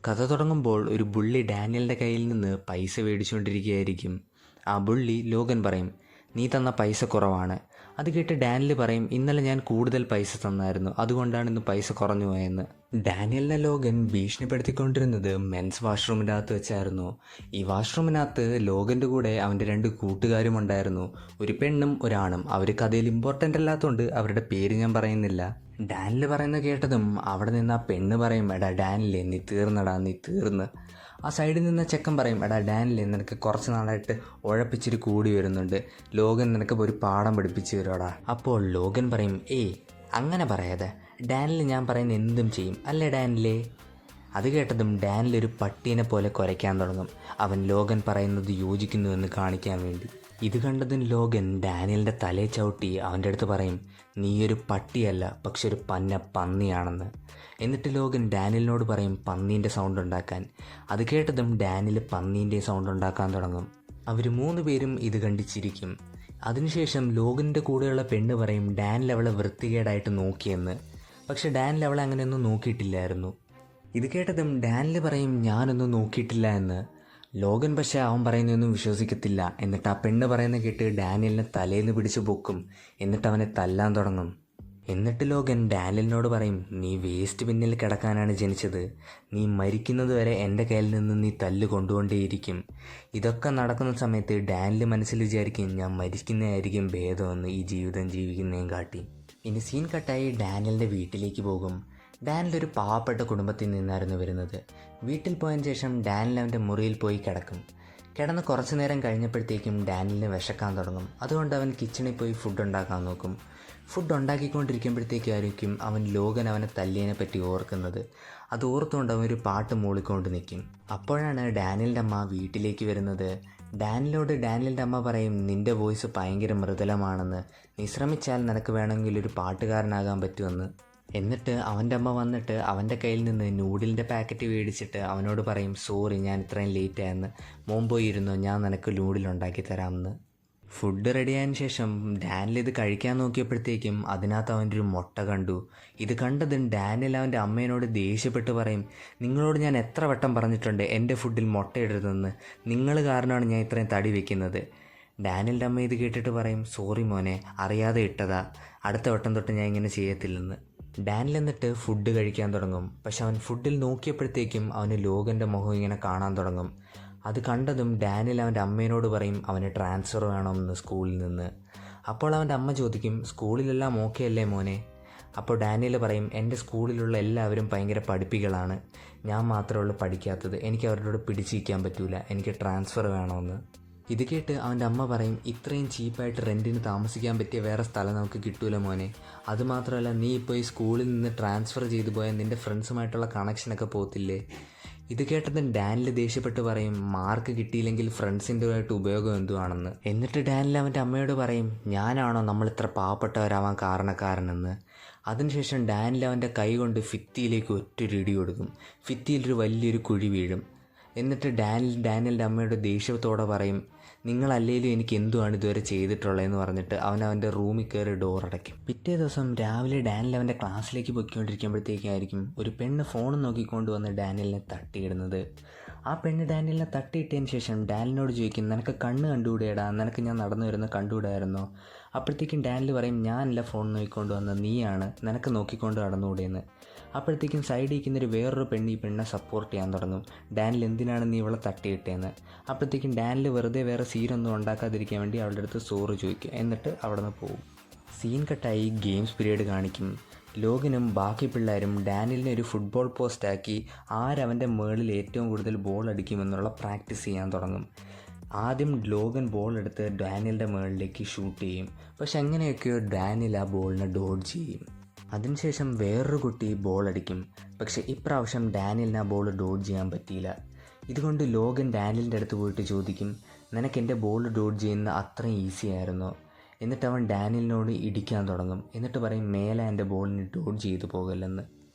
കഥ തുടങ്ങുമ്പോൾ ഒരു ബുള്ളി ഡാനിയലിൻ്റെ കയ്യിൽ നിന്ന് പൈസ മേടിച്ചുകൊണ്ടിരിക്കുകയായിരിക്കും. ആ ബുള്ളി ലോഗൻ പറയും, നീ തന്ന പൈസ കുറവാണ്. അത് കേട്ട് ഡാനിയൽ പറയും, ഇന്നലെ ഞാൻ കൂടുതൽ പൈസ തന്നായിരുന്നു, അതുകൊണ്ടാണ് ഇന്ന് പൈസ കുറഞ്ഞു പോയെന്ന്. ഡാനിയലിനെ ലോഗൻ ഭീഷണിപ്പെടുത്തിക്കൊണ്ടിരുന്നത് മെൻസ് വാഷ്റൂമിൻ്റെ അകത്ത് വെച്ചായിരുന്നു. ഈ വാഷ്റൂമിനകത്ത് ലോഗൻ്റെ കൂടെ അവൻ്റെ 2 കൂട്ടുകാരും ഉണ്ടായിരുന്നു, ഒരു പെണ്ണും ഒരാണും. അവർ കഥയിൽ ഇമ്പോർട്ടൻ്റ് അല്ലാത്തതുകൊണ്ട് അവരുടെ പേര് ഞാൻ പറയുന്നില്ല. ഡാനിൽ പറയുന്നത് കേട്ടതും അവിടെ നിന്ന് ആ പെണ്ണ് പറയും, എടാ ഡാനിലെ നീ തീർന്നടാ, നീ തീർന്ന്. ആ സൈഡിൽ നിന്ന് ചെക്കൻ പറയും, എടാ ഡാനിലെ നിനക്ക് കുറച്ച് നാളായിട്ട് ഉഴപ്പിച്ചിട്ട് കൂടി വരുന്നുണ്ട്, ലോഗൻ നിനക്ക് ഒരു പാഠം പഠിപ്പിച്ച് തരുവാടാ. അപ്പോൾ ലോഗൻ പറയും, ഏയ് അങ്ങനെ പറയാതെ, ഡാനിൽ ഞാൻ പറയുന്ന എന്തും ചെയ്യും അല്ലേ ഡാനിലേ. അത് കേട്ടതും ഡാനിൽ ഒരു പട്ടീനെ പോലെ കുരയ്ക്കാൻ തുടങ്ങും, അവൻ ലോഗൻ പറയുന്നത് യോജിക്കുന്നുവെന്ന് കാണിക്കാൻ വേണ്ടി. ഇത് കണ്ടതിന് ലോഗൻ ഡാനിയലിൻ്റെ തലയെ ചവിട്ടി അവൻ്റെ അടുത്ത് പറയും, നീയൊരു പട്ടിയല്ല, പക്ഷെ ഒരു പന്നിയാണെന്ന്. എന്നിട്ട് ലോഗൻ ഡാനിയലിനോട് പറയും പന്നീൻ്റെ സൗണ്ട് ഉണ്ടാക്കാൻ. അത് കേട്ടതും ഡാനിയൽ പന്നീൻ്റെ സൗണ്ട് ഉണ്ടാക്കാൻ തുടങ്ങും. അവർ 3 പേരും ഇത് കണ്ടിച്ചിരിക്കും. അതിനുശേഷം ലോഗൻ്റെ കൂടെയുള്ള പെണ്ണ് പറയും ഡാനിൽ അവളെ വൃത്തികേടായിട്ട് നോക്കിയെന്ന്. പക്ഷെ ഡാനിൽ അവളെ അങ്ങനെയൊന്നും നോക്കിയിട്ടില്ലായിരുന്നു. ഇത് കേട്ടതും ഡാനിൽ പറയും ഞാനൊന്നും നോക്കിയിട്ടില്ല എന്ന്. ലോഗൻ പക്ഷേ അവൻ പറയുന്നതൊന്നും വിശ്വസിക്കത്തില്ല. എന്നിട്ട് ആ പെണ്ണ് പറയുന്ന കേട്ട് ഡാനിയലിനെ തലേന്ന് പിടിച്ച് പൊക്കും. എന്നിട്ട് അവനെ തല്ലാൻ തുടങ്ങും. എന്നിട്ട് ലോഗൻ ഡാനിയലിനോട് പറയും, നീ വേസ്റ്റ് ബിന്നിൽ കിടക്കാനാണ് ജനിച്ചത്, നീ മരിക്കുന്നത് വരെ എൻ്റെ കയ്യിൽ നിന്ന് നീ തല്ല് കൊണ്ടുകൊണ്ടേയിരിക്കും. ഇതൊക്കെ നടക്കുന്ന സമയത്ത് ഡാനിയൽ മനസ്സിൽ വിചാരിക്കും, ഞാൻ മരിക്കുന്നതായിരിക്കും ഭേദമെന്ന് ഈ ജീവിതം ജീവിക്കുന്നതും കാട്ടി. ഇനി സീൻ കട്ടായി ഡാനിയലിൻ്റെ വീട്ടിലേക്ക് പോകും. ഡാനിയൽ ഒരു പാവപ്പെട്ട കുടുംബത്തിൽ നിന്നായിരുന്നു വരുന്നത്. വീട്ടിൽ പോയതിന് ശേഷം ഡാനിയൽ അവൻ്റെ മുറിയിൽ പോയി കിടന്ന് കുറച്ച് നേരം കഴിഞ്ഞപ്പോഴത്തേക്കും ഡാനിയലിന് വിശക്കാൻ തുടങ്ങും. അതുകൊണ്ട് അവൻ കിച്ചണിൽ പോയി ഫുഡ് ഉണ്ടാക്കാൻ നോക്കും. ഫുഡ് ഉണ്ടാക്കിക്കൊണ്ടിരിക്കുമ്പോഴത്തേക്കായിരിക്കും അവൻ ലോഗൻ അവനെ തല്ലിയതിനെ പറ്റി ഓർക്കുന്നത്. അത് ഓർത്തുകൊണ്ട് അവൻ ഒരു പാട്ട് മൂളിക്കൊണ്ട് നിൽക്കും. അപ്പോഴാണ് ഡാനിയലിൻ്റെ അമ്മ വീട്ടിലേക്ക് വരുന്നത്. ഡാനിയലോട് ഡാനിയലിൻ്റെ അമ്മ പറയും, നിൻ്റെ വോയിസ് ഭയങ്കര മൃദുലമാണെന്ന്, നീ ശ്രമിച്ചാൽ നിനക്ക് വേണമെങ്കിൽ ഒരു പാട്ടുകാരനാകാൻ പറ്റുമെന്ന്. എന്നിട്ട് അവൻ്റെ അമ്മ വന്നിട്ട് അവൻ്റെ കയ്യിൽ നിന്ന് നൂഡിലിൻ്റെ പാക്കറ്റ് മേടിച്ചിട്ട് അവനോട് പറയും, സോറി ഞാൻ ഇത്രയും ലേറ്റ് ആയെന്ന്, മോൻ പോയിരുന്നു, ഞാൻ നിനക്ക് നൂഡിലുണ്ടാക്കി തരാമെന്ന്. ഫുഡ് റെഡിയായതിനു ശേഷം ഡാനിയൽ ഇത് കഴിക്കാൻ നോക്കിയപ്പോഴത്തേക്കും അതിനകത്ത് അവൻ്റെ ഒരു മുട്ട കണ്ടു. ഇത് കണ്ടതും ഡാനിയൽ അവൻ്റെ അമ്മേനോട് ദേഷ്യപ്പെട്ട് പറയും, നിങ്ങളോട് ഞാൻ എത്ര വട്ടം പറഞ്ഞിട്ടുണ്ട് എൻ്റെ ഫുഡിൽ മുട്ടയിടരുതെന്ന്, നിങ്ങൾ കാരണമാണ് ഞാൻ ഇത്രയും തടി വെക്കുന്നത്. ഡാനിയലിൻ്റെ അമ്മ ഇത് കേട്ടിട്ട് പറയും, സോറി മോനെ, അറിയാതെ ഇട്ടതാ, അടുത്ത വട്ടം തൊട്ട് ഞാൻ ഇങ്ങനെ ചെയ്യത്തില്ലെന്ന്. ഡാനിയൽ എന്നിട്ട് ഫുഡ് കഴിക്കാൻ തുടങ്ങും. പക്ഷെ അവൻ ഫുഡിൽ നോക്കിയപ്പോഴത്തേക്കും അവന് ലോഗൻ്റെ മുഖം ഇങ്ങനെ കാണാൻ തുടങ്ങും. അത് കണ്ടതും ഡാനിയൽ അവൻ്റെ അമ്മേനോട് പറയും അവന് ട്രാൻസ്ഫർ വേണമെന്ന് സ്കൂളിൽ നിന്ന്. അപ്പോൾ അവൻ്റെ അമ്മ ചോദിക്കും, സ്കൂളിലെല്ലാം ഓക്കെ അല്ലേ മോനെ? അപ്പോൾ ഡാനിയൽ പറയും, എൻ്റെ സ്കൂളിലുള്ള എല്ലാവരും ഭയങ്കര പഠിപ്പികളാണ്, ഞാൻ മാത്രമേ ഉള്ളൂ പഠിക്കാത്തത്, എനിക്ക് അവരോട് പിടിച്ചിരിക്കാൻ പറ്റൂല, എനിക്ക് ട്രാൻസ്ഫർ വേണമെന്ന്. ഇത് കേട്ട് അവൻ്റെ അമ്മ പറയും, ഇത്രയും ചീപ്പായിട്ട് റെൻറ്റിന് താമസിക്കാൻ പറ്റിയ വേറെ സ്ഥലം നമുക്ക് കിട്ടൂല മോനെ. അതുമാത്രമല്ല, നീ ഇപ്പോൾ ഈ സ്കൂളിൽ നിന്ന് ട്രാൻസ്ഫർ ചെയ്തു പോയാൽ നിൻ്റെ ഫ്രണ്ട്സുമായിട്ടുള്ള കണക്ഷനൊക്കെ പോകത്തില്ലേ? ഇത് കേട്ടതും ഡാനിയൽ ദേഷ്യപ്പെട്ട് പറയും, മാർക്ക് കിട്ടിയില്ലെങ്കിൽ ഫ്രണ്ട്സിൻ്റെതായിട്ട് ഉപയോഗം എന്തുവാണെന്ന്. എന്നിട്ട് ഡാനിയൽ അവൻ്റെ അമ്മയോട് പറയും, ഞാനാണോ നമ്മൾ ഇത്ര പാവപ്പെട്ടവരാവാൻ കാരണക്കാരനെന്ന്. അതിനുശേഷം ഡാനിയൽ അവൻ്റെ കൈ കൊണ്ട് ഭിത്തിയിലേക്ക് ഒറ്റൊരു ഇടി കൊടുക്കും. ഭിത്തിയിലൊരു വലിയൊരു കുഴി വീഴും. എന്നിട്ട് ഡാനിയലിൻ്റെ അമ്മയോട് ദേഷ്യത്തോടെ പറയും, നിങ്ങളല്ലേലും എനിക്ക് എന്തുവാണ് ഇതുവരെ ചെയ്തിട്ടുള്ളതെന്ന് പറഞ്ഞിട്ട് അവൻ്റെ റൂമിൽ കയറി ഡോർ അടയ്ക്കും. പിറ്റേ ദിവസം രാവിലെ ഡാനിയൽ അവൻ്റെ ക്ലാസ്സിലേക്ക് പൊയ്ക്കൊണ്ടിരിക്കുമ്പോഴത്തേക്കായിരിക്കും ഒരു പെണ്ണ് ഫോൺ നോക്കിക്കൊണ്ട് വന്ന് ഡാനിയലിനെ തട്ടിയിടുന്നത്. ആ പെണ്ണ് ഡാനിയലിനെ തട്ടിയിട്ടതിന് ശേഷം ഡാനിയലിനോട് ചോദിക്കും, നിനക്ക് കണ്ണ് കണ്ടുകൂടെയടാ, നിനക്ക് ഞാൻ നടന്നു വരുന്ന കണ്ടുകൂടായിരുന്നോ? അപ്പോഴത്തേക്കും ഡാനിയൽ പറയും, ഞാനല്ല ഫോൺ നോക്കിക്കൊണ്ട് വന്നത്, നീയാണ്, നിനക്ക് നോക്കിക്കൊണ്ട് നടന്നുകൂടെയെന്ന്. അപ്പോഴത്തേക്കും സൈഡിൽ ഇരിക്കുന്നൊരു വേറൊരു പെണ്ണ് ഈ പെണ്ണെ സപ്പോർട്ട് ചെയ്യാൻ തുടങ്ങും, ഡാനിയൽ എന്തിനാണ് നീ ഇവളെ തട്ടിയിട്ടേന്ന്. അപ്പോഴത്തേക്കും ഡാനിയൽ വെറുതെ വേറെ സീനൊന്നും ഉണ്ടാക്കാതിരിക്കാൻ വേണ്ടി അവളുടെ അടുത്ത് സോറി ചോദിക്കും. എന്നിട്ട് അവിടെ നിന്ന് പോകും. സീൻ കട്ടായി ഗെയിംസ് പീരീഡ് കാണിക്കും. ലോഗനും ബാക്കി പിള്ളേരും ഡാനിയലിനെ ഒരു ഫുട്ബോൾ പോസ്റ്റാക്കി ആരവൻ്റെ മുകളിൽ ഏറ്റവും കൂടുതൽ ബോൾ അടിക്കുമെന്നുള്ള പ്രാക്ടീസ് ചെയ്യാൻ തുടങ്ങും. ആദ്യം ലോഗൻ ബോൾ എടുത്ത് ഡാനിയലിൻ്റെ മുകളിലേക്ക് ഷൂട്ട് ചെയ്യും. പക്ഷെ എങ്ങനെയൊക്കെയോ ഡാനിയൽ ആ ബോളിനെ ഡോഡ്ജ് ചെയ്യും. അതിനുശേഷം വേറൊരു കുട്ടി ബോൾ അടിക്കും. പക്ഷെ ഇപ്രാവശ്യം ഡാനിയലിന് ആ ബോൾ ഡോഡ്ജ് ചെയ്യാൻ പറ്റിയില്ല. ഇതുകൊണ്ട് ലോഗൻ ഡാനിയലിൻ്റെ അടുത്ത് പോയിട്ട് ചോദിക്കും, നിനക്ക് എൻ്റെ ബോൾ ഡോഡ്ജ് ചെയ്യുന്ന അത്രയും ഈസി ആയിരുന്നോ? എന്നിട്ട് അവൻ ഡാനിയലിനോട് ഇടിക്കാൻ തുടങ്ങും. എന്നിട്ട് പറയും, മേലെ എൻ്റെ ബോളിന് ഡോഡ്ജ് ചെയ്തു പോകല്ലെന്ന്.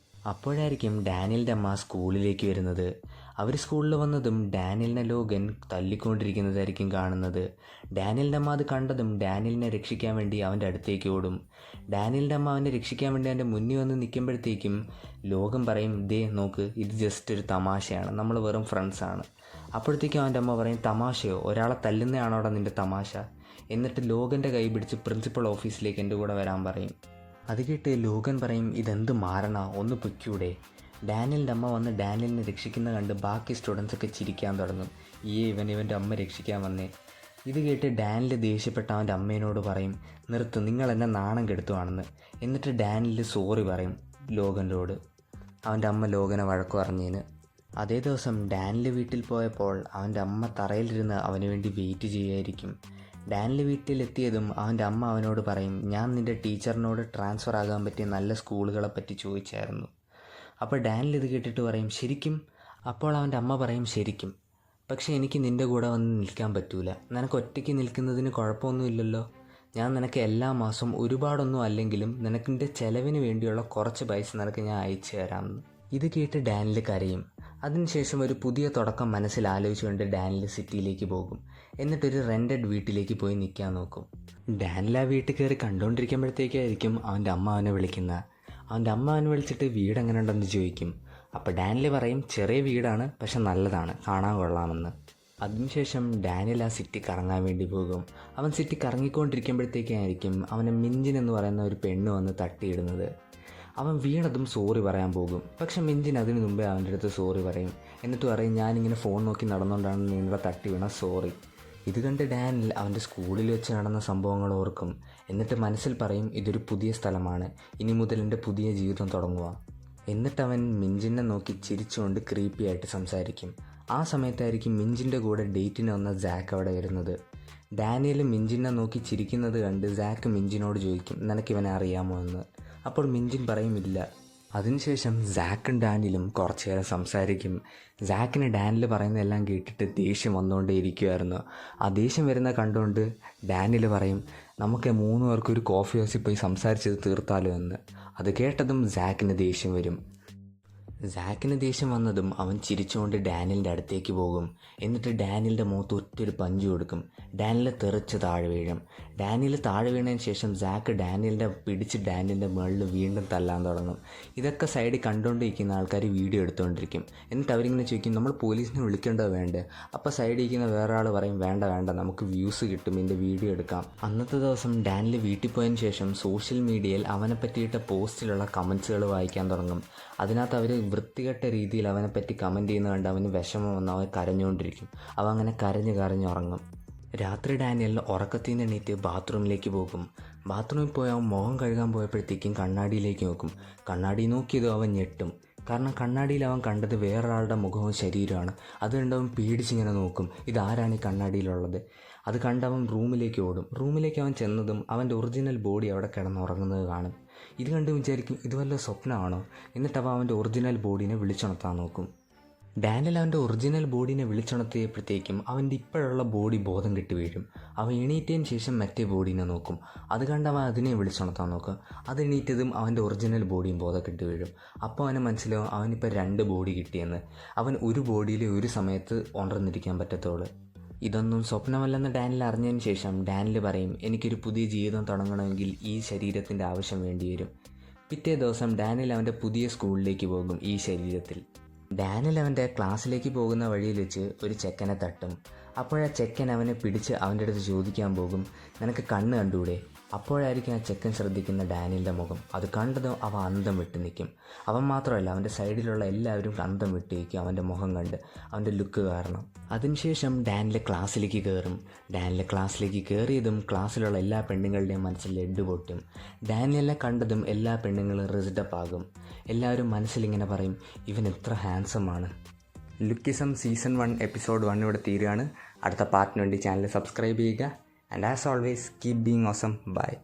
അപ്പോഴായിരിക്കും ഡാനിയലിൻ്റെ അമ്മ സ്കൂളിലേക്ക് വരുന്നത്. അവർ സ്കൂളിൽ വന്നതും ഡാനിയലിനെ ലോഗൻ തല്ലിക്കൊണ്ടിരിക്കുന്നതായിരിക്കും കാണുന്നത്. ഡാനിയലിൻ്റെ അമ്മ അത് കണ്ടതും ഡാനിയലിനെ രക്ഷിക്കാൻ വേണ്ടി അവൻ്റെ അടുത്തേക്ക് ഓടും. ഡാനിയലിൻ്റെ അമ്മ അവനെ രക്ഷിക്കാൻ വേണ്ടി അവൻ്റെ മുന്നിൽ വന്ന് നിൽക്കുമ്പോഴത്തേക്കും ലോഗൻ പറയും, ദേ നോക്ക്, ഇത് ജസ്റ്റ് ഒരു തമാശയാണ്, നമ്മൾ വെറും ഫ്രണ്ട്സാണ്. അപ്പോഴത്തേക്കും അവൻ്റെ അമ്മ പറയും, തമാശയോ, ഒരാളെ തല്ലുന്നതാണോടാ നിൻ്റെ തമാശ? എന്നിട്ട് ലോഗൻ്റെ കൈ പിടിച്ച് പ്രിൻസിപ്പൽ ഓഫീസിലേക്ക് എൻ്റെ കൂടെ വരാൻ പറയും. അത് കേട്ട് ലോഗൻ പറയും, ഇതെന്ത് മാറണ, ഒന്ന് പൊയ്ക്കൂടെ? ഡാനിയലിൻ്റെ അമ്മ വന്ന് ഡാനിയലിനെ രക്ഷിക്കുന്ന കണ്ട് ബാക്കി സ്റ്റുഡൻസൊക്കെ ചിരിക്കാൻ തുടങ്ങും. ഇവൻ്റെ അമ്മ രക്ഷിക്കാൻ വന്നേ. ഇത് കേട്ട് ഡാനിയൽ ദേഷ്യപ്പെട്ട അവൻ്റെ അമ്മേനോട് പറയും, നിർത്ത്, നിങ്ങൾ എന്നെ നാണം കെടുത്തുവാണെന്ന്. എന്നിട്ട് ഡാനിയൽ സോറി പറയും ലോഗനോട്, അവൻ്റെ അമ്മ ലോഗനെ വഴക്കു പറഞ്ഞതിന്. അതേ ദിവസം ഡാനിയൽ വീട്ടിൽ പോയപ്പോൾ അവൻ്റെ അമ്മ തറയിലിരുന്ന് അവന് വേണ്ടി വെയിറ്റ് ചെയ്യുമായിരിക്കും. ഡാനിയൽ വീട്ടിലെത്തിയതും അവൻ്റെ അമ്മ അവനോട് പറയും, ഞാൻ നിൻ്റെ ടീച്ചറിനോട് ട്രാൻസ്ഫർ ആകാൻ പറ്റിയ നല്ല സ്കൂളുകളെ പറ്റി ചോദിച്ചായിരുന്നു. അപ്പോൾ ഡാനിയൽ ഇത് കേട്ടിട്ട് പറയും, ശരിക്കും? അപ്പോൾ അവൻ്റെ അമ്മ പറയും, ശരിക്കും, പക്ഷേ എനിക്ക് നിൻ്റെ കൂടെ വന്ന് നിൽക്കാൻ പറ്റൂല. നിനക്ക് ഒറ്റയ്ക്ക് നിൽക്കുന്നതിന് കുഴപ്പമൊന്നുമില്ലല്ലോ. ഞാൻ നിനക്ക് എല്ലാ മാസവും ഒരുപാടൊന്നും അല്ലെങ്കിലും നിനക്കിൻ്റെ ചിലവിന് വേണ്ടിയുള്ള കുറച്ച് പൈസ നിനക്ക് ഞാൻ അയച്ചു തരാമെന്ന്. ഇത് കേട്ട് ഡാനിയൽ കരയും. അതിനുശേഷം ഒരു പുതിയ തുടക്കം മനസ്സിൽ ആലോചിച്ചുകൊണ്ട് ഡാനിയൽ സിറ്റിയിലേക്ക് പോകും. എന്നിട്ടൊരു റെൻറ്റഡ് വീട്ടിലേക്ക് പോയി നിൽക്കാൻ നോക്കും. ഡാനിയൽ ആ വീട്ടിൽ കയറി കണ്ടുകൊണ്ടിരിക്കുമ്പോഴത്തേക്കായിരിക്കും അവൻ്റെ അമ്മ അവനെ വിളിക്കുന്നത്. അവൻ്റെ അമ്മ അവനെ വിളിച്ചിട്ട് വീട് എങ്ങനെ ഉണ്ടെന്ന് ചോദിക്കും. അപ്പോൾ ഡാനിയൽ പറയും, ചെറിയ വീടാണ്, പക്ഷെ നല്ലതാണ്, കാണാൻ കൊള്ളാമെന്ന്. അതിനുശേഷം ഡാനിയൽ ആ സിറ്റി കറങ്ങാൻ വേണ്ടി പോകും. അവൻ സിറ്റി കറങ്ങിക്കൊണ്ടിരിക്കുമ്പോഴത്തേക്കായിരിക്കും അവനെ മിഞ്ചിൻ എന്ന് പറയുന്ന ഒരു പെണ്ണ് വന്ന് തട്ടിയിടുന്നത്. അവൻ വീണതും സോറി പറയാൻ പോകും. പക്ഷെ മിഞ്ചിൻ അതിന് മുമ്പേ അവൻ്റെ അടുത്ത് സോറി പറയും. എന്നിട്ട് പറയും, ഞാനിങ്ങനെ ഫോൺ നോക്കി നടന്നുകൊണ്ടാണ് നിങ്ങളെ തട്ടി വീണ, സോറി. ഇത് കണ്ട് ഡാനിയൽ അവൻ്റെ സ്കൂളിൽ വെച്ച് നടന്ന സംഭവങ്ങൾ ഓർക്കും. എന്നിട്ട് മനസ്സിൽ പറയും, ഇതൊരു പുതിയ സ്ഥലമാണ്, ഇനി മുതൽ എൻ്റെ പുതിയ ജീവിതം തുടങ്ങുക. എന്നിട്ടവൻ മിഞ്ചിനെ നോക്കി ചിരിച്ചുകൊണ്ട് ക്രീപ്പി ആയിട്ട് സംസാരിക്കും. ആ സമയത്തായിരിക്കും മിഞ്ചിൻ്റെ കൂടെ ഡേറ്റിന് വന്ന സാക്ക് അവിടെ വരുന്നത്. ഡാനിയൽ മിഞ്ചിനെ നോക്കി ചിരിക്കുന്നത് കണ്ട് സാക്ക് മിഞ്ചിനോട് ചോദിക്കും, നിനക്കിവനെ അറിയാമോ എന്ന്. അപ്പോൾ മിഞ്ചിൻ പറയും, ഇല്ല. അതിനുശേഷം സാക്കും ഡാനിയലും കുറച്ചു നേരം സംസാരിക്കും. സാക്കിന് ഡാനിയൽ പറയുന്നതെല്ലാം കേട്ടിട്ട് ദേഷ്യം വന്നുകൊണ്ടേ ഇരിക്കുമായിരുന്നു. ആ ദേഷ്യം വരുന്ന കണ്ടുകൊണ്ട് ഡാനിയൽ പറയും, നമുക്ക് 3 പേർക്ക് ഒരു കോഫി ഹൗസിൽ പോയി സംസാരിച്ചത് തീർത്താലോ എന്ന്. അത് കേട്ടതും സാക്കിന് ദേഷ്യം വരും. സാക്കിന് ദേഷ്യം വന്നതും അവൻ ചിരിച്ചുകൊണ്ട് ഡാനിയലിൻ്റെ അടുത്തേക്ക് പോകും. എന്നിട്ട് ഡാനിയലിൻ്റെ മുഖത്ത് ഒറ്റൊരു പഞ്ച് കൊടുക്കും. ഡാനിയൽ തെറിച്ച് താഴെ വീഴും. ഡാനിയൽ താഴെ വീണതിന് ശേഷം സാക്ക് ഡാനിയലിൻ്റെ പിടിച്ച് ഡാനിയലിൻ്റെ മുകളിൽ വീണ്ടും തല്ലാൻ തുടങ്ങും. ഇതൊക്കെ സൈഡിൽ കണ്ടുകൊണ്ടിരിക്കുന്ന ആൾക്കാർ വീഡിയോ എടുത്തുകൊണ്ടിരിക്കും. എന്നിട്ട് അവരിങ്ങനെ ചോദിക്കും, നമ്മൾ പോലീസിനെ വിളിക്കേണ്ടോ വേണ്ടേ? അപ്പോൾ സൈഡിൽ ഇരിക്കുന്ന വേറെ ആൾ പറയും, വേണ്ട, നമുക്ക് വ്യൂസ് കിട്ടും, ഇതിൻ്റെ വീഡിയോ എടുക്കാം. അന്നത്തെ ദിവസം ഡാനിയൽ വീട്ടിൽ പോയതിന് ശേഷം സോഷ്യൽ മീഡിയയിൽ അവനെ പറ്റിയിട്ട പോസ്റ്റിലുള്ള കമൻസുകൾ വായിക്കാൻ തുടങ്ങും. അതിനകത്ത് അവർ വൃത്തികെട്ട രീതിയിൽ അവനെപ്പറ്റി കമൻറ്റ് ചെയ്യുന്ന കണ്ട് അവന് വിഷമം വന്ന് അവൻ കരഞ്ഞുകൊണ്ടിരിക്കും. അവൻ അങ്ങനെ കരഞ്ഞുറങ്ങും. രാത്രി ഡാനിയൽ ഉറക്കത്തിൽ നിന്ന് എണീറ്റ് ബാത്റൂമിലേക്ക് പോകും. ബാത്റൂമിൽ പോയി അവൻ മുഖം കഴുകാൻ പോയപ്പോഴത്തേക്കും കണ്ണാടിയിലേക്ക് നോക്കും. കണ്ണാടി നോക്കിയത് അവൻ ഞെട്ടും. കാരണം കണ്ണാടിയിൽ അവൻ കണ്ടത് വേറൊരാളുടെ മുഖവും ശരീരമാണ്. അത് കണ്ടവൻ പേടിച്ചിങ്ങനെ നോക്കും, ഇതാരാണ് ഈ കണ്ണാടിയിലുള്ളത്? അത് കണ്ടവൻ റൂമിലേക്ക് ഓടും. റൂമിലേക്ക് അവൻ ചെന്നതും അവൻ്റെ ഒറിജിനൽ ബോഡി അവിടെ കിടന്നുറങ്ങുന്നത് കാണും. ഇത് കണ്ട് വിചാരിക്കും, ഇത് വല്ല സ്വപ്നമാണോ? എന്നിട്ട് അവൻ്റെ ഒറിജിനൽ ബോഡീനെ വിളിച്ചുണർത്താൻ നോക്കും. ഡാനിയൽ അവൻ്റെ ഒറിജിനൽ ബോഡീനെ വിളിച്ചുണർത്തിയപ്പോഴത്തേക്കും അവൻ്റെ ഇപ്പോഴുള്ള ബോഡി ബോധം കെട്ട് വീഴും. അവൻ എണീറ്റതിന് ശേഷം മറ്റേ ബോഡീനെ നോക്കും. അത് കണ്ട് അവൻ അതിനെ വിളിച്ചുണർത്താൻ നോക്കും. അത് എണീറ്റതും അവൻ്റെ ഒറിജിനൽ ബോഡിയും ബോധം കെട്ട് വീഴും. അപ്പോൾ അവന് മനസ്സിലാവും അവനിപ്പോൾ 2 ബോഡി കിട്ടിയെന്ന്. അവൻ ഒരു ബോഡിയിൽ ഒരു സമയത്ത് ഉണർന്നിരിക്കാൻ പറ്റത്തുള്ളൂ. ഇതൊന്നും സ്വപ്നമല്ലെന്ന് ഡാനിയൽ അറിഞ്ഞതിന് ശേഷം ഡാനിയൽ പറയും, എനിക്കൊരു പുതിയ ജീവിതം തുടങ്ങണമെങ്കിൽ ഈ ശരീരത്തിൻ്റെ ആവശ്യം വേണ്ടി വരും. പിറ്റേ ദിവസം ഡാനിയൽ അവൻ്റെ പുതിയ സ്കൂളിലേക്ക് പോകും. ഈ ശരീരത്തിൽ ഡാനിയൽ അവൻ്റെ ക്ലാസ്സിലേക്ക് പോകുന്ന വഴിയിൽ വെച്ച് ഒരു ചെക്കനെ തട്ടും. അപ്പോഴാ ചെക്കൻ അവനെ പിടിച്ച് അവൻ്റെ അടുത്ത് ചോദിക്കാൻ പോകും, നിനക്ക് കണ്ണ് കണ്ടൂടെ? അപ്പോഴായിരിക്കും ആ ചെക്കൻ ശ്രദ്ധിക്കുന്ന ഡാനിയലിൻ്റെ മുഖം. അത് കണ്ടതും അവൻ അന്തം വിട്ട് നിൽക്കും. അവൻ മാത്രമല്ല, അവൻ്റെ സൈഡിലുള്ള എല്ലാവരും അന്തം വിട്ട് നിൽക്കും അവൻ്റെ മുഖം കണ്ട്, അവൻ്റെ ലുക്ക് കാരണം. അതിനുശേഷം ഡാനിയൽ ക്ലാസ്സിലേക്ക് കയറും. ഡാനിയൽ ക്ലാസ്സിലേക്ക് കയറിയതും ക്ലാസ്സിലുള്ള എല്ലാ പെണ്ണുങ്ങളുടെയും മനസ്സിൽ ലഡ്ഡു പൊട്ടും. ഡാനിയലിനെ കണ്ടതും എല്ലാ പെണ്ണുങ്ങളും റിസ്ഡപ്പ് ആകും. എല്ലാവരും മനസ്സിലിങ്ങനെ പറയും, ഇവൻ എത്ര ഹാൻസം ആണ്. ലുക്കിസം സീസൺ 1 എപ്പിസോഡ് 1 ഇവിടെ തീരുകയാണ്. അടുത്ത പാർട്ടിന് വേണ്ടി ചാനൽ സബ്സ്ക്രൈബ് ചെയ്യുക. And as always, keep being awesome. Bye.